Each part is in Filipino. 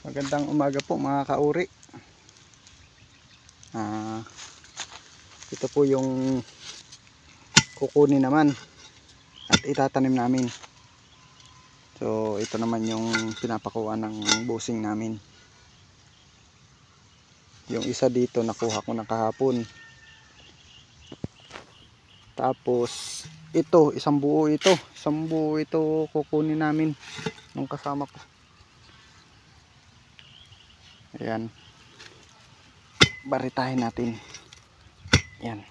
Magandang umaga po mga kauri. Ito po yung kukunin naman at itatanim namin. So ito naman yung pinapakuha ng busing namin. Yung isa dito nakuha ko na kahapon. Tapos ito, isang buo ito kukunin namin nung kasama ko. Ayan. Baritahin natin. Ayan.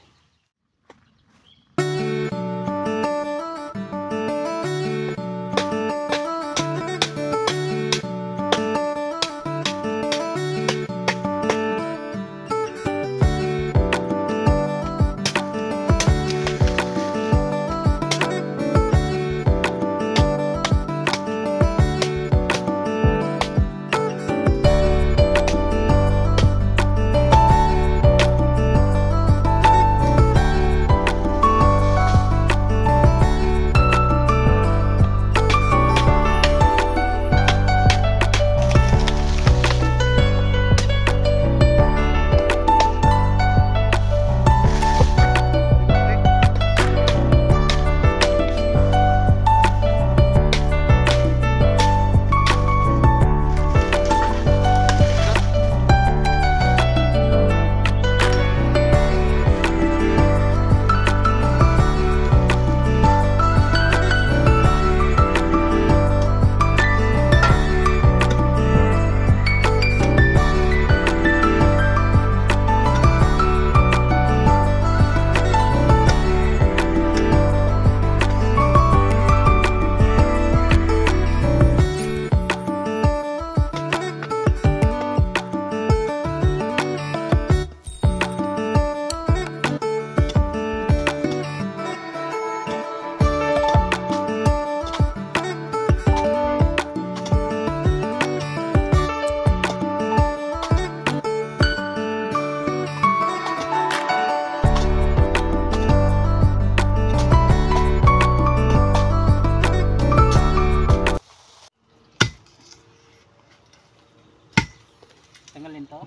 Tanggalin to?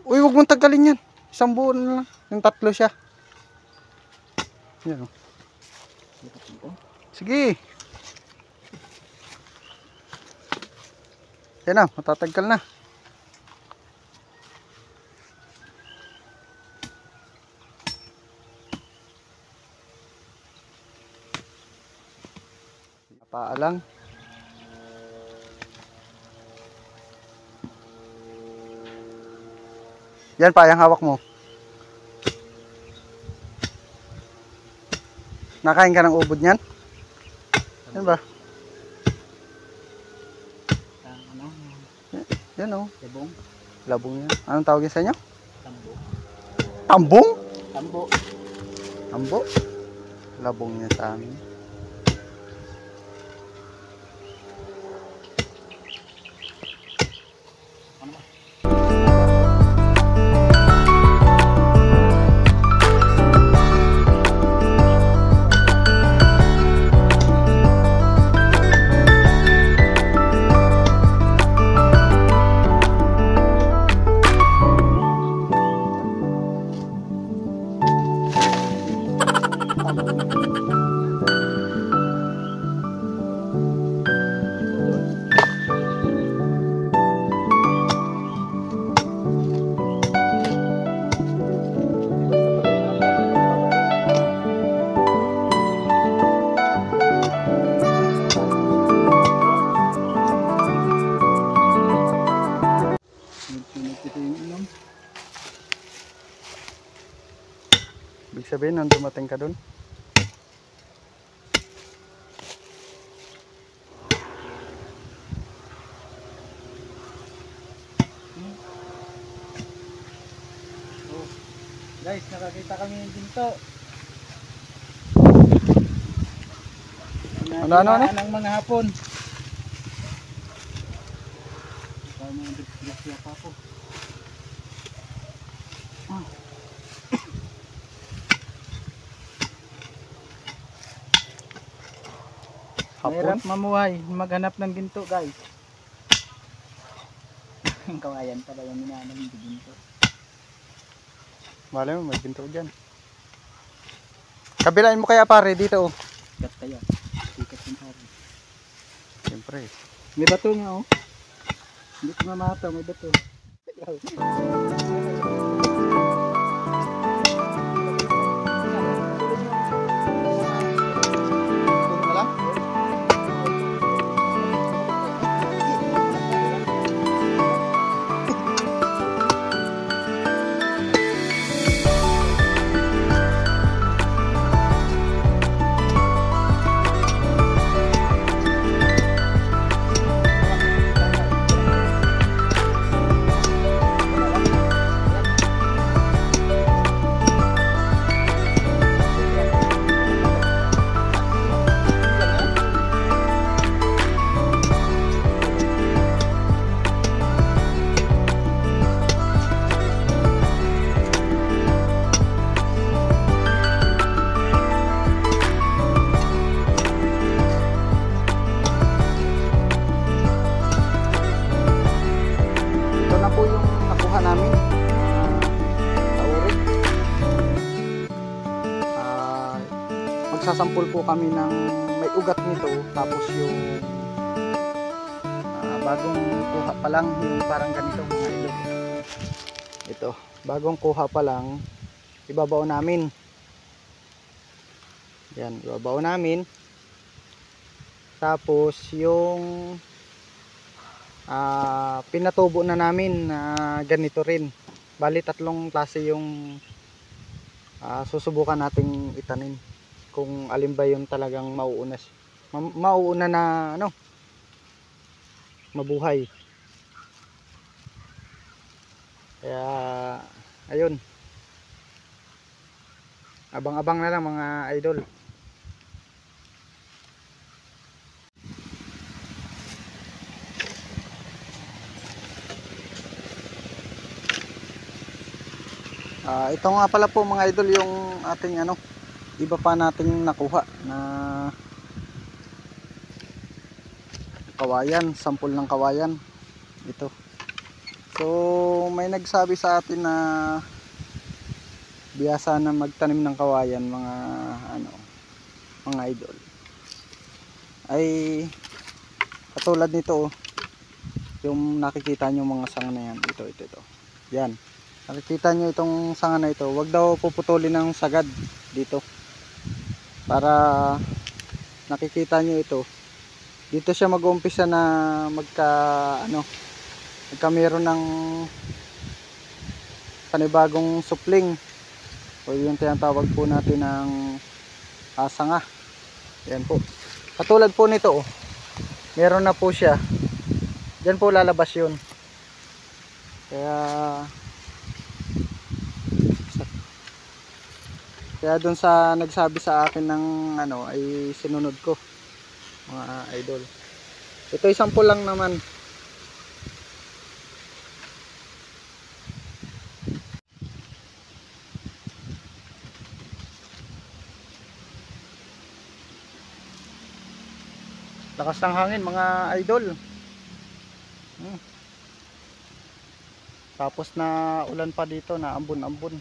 Uy, wag mong tanggalin yan. Isang buo na lang. Yung tatlo siya. Yan o. Sige. Yan na, matatanggal na. Paalang. Yan pa, yung hawak mo. Nakain ka ng ubod niyan? Yan ba? Ano? Yan o. Labong? Labong yan. Anong tawagin sa inyo? Tambo. Tambong? Tambo. Tambo? Labong yan sa amin. Ibig sabihin, nang dumating ka dun. Oh. Guys, nakakita kami ng ginto. Ano? Ng mga hapon. Kaya mga disgrasya pa po. Hapon? Mahirap mamuhay, maghanap ng ginto guys. Yung kawayan pala yung minanang yung ginto. Malay mo, may ginto dyan. Kabilain mo kaya pare dito oh. Sikat kaya. Sikat yung pare. Siyempre. May bato nga oh. Hindi ko mamata, may bato. Ito na po yung nakuha namin. Tauri. Magsasampol po kami ng may ugat nito. Tapos yung bagong kuha pa lang, yung parang ganito mga ilog. Ito, bagong kuha pa lang, ibabaw namin. Yan, ibabaw namin. Tapos yung pinatubo na namin na ganito rin. Bali tatlong klase yung susubukan nating itanim. Kung alin ba yung talagang mauuna, mauuna na ano, mabuhay. Kaya ayun, abang-abang na lang mga idol. Ito nga pala po mga idol yung ating ano, iba pa nating nakuha na kawayan, sampol ng kawayan ito. So may nagsabi sa atin na biyasa na magtanim ng kawayan mga ano, mga idol, ay katulad nito oh, yung nakikita nyo mga sanga na yan, ito yan, nakikita nyo itong sanga na ito, wag daw puputulin ng sagad dito, para nakikita nyo ito, dito siya mag-uumpisa na magka meron ng panibagong supling o yung tinatawag po natin ng sanga. Yan po, katulad po nito oh, meron na po siya, dyan po lalabas yun. Kaya dun sa nagsabi sa akin ng ano ay sinunod ko mga idol. Ito ay sample lang naman. Lakas ng hangin mga idol. Tapos na ulan pa dito na ambon-ambon.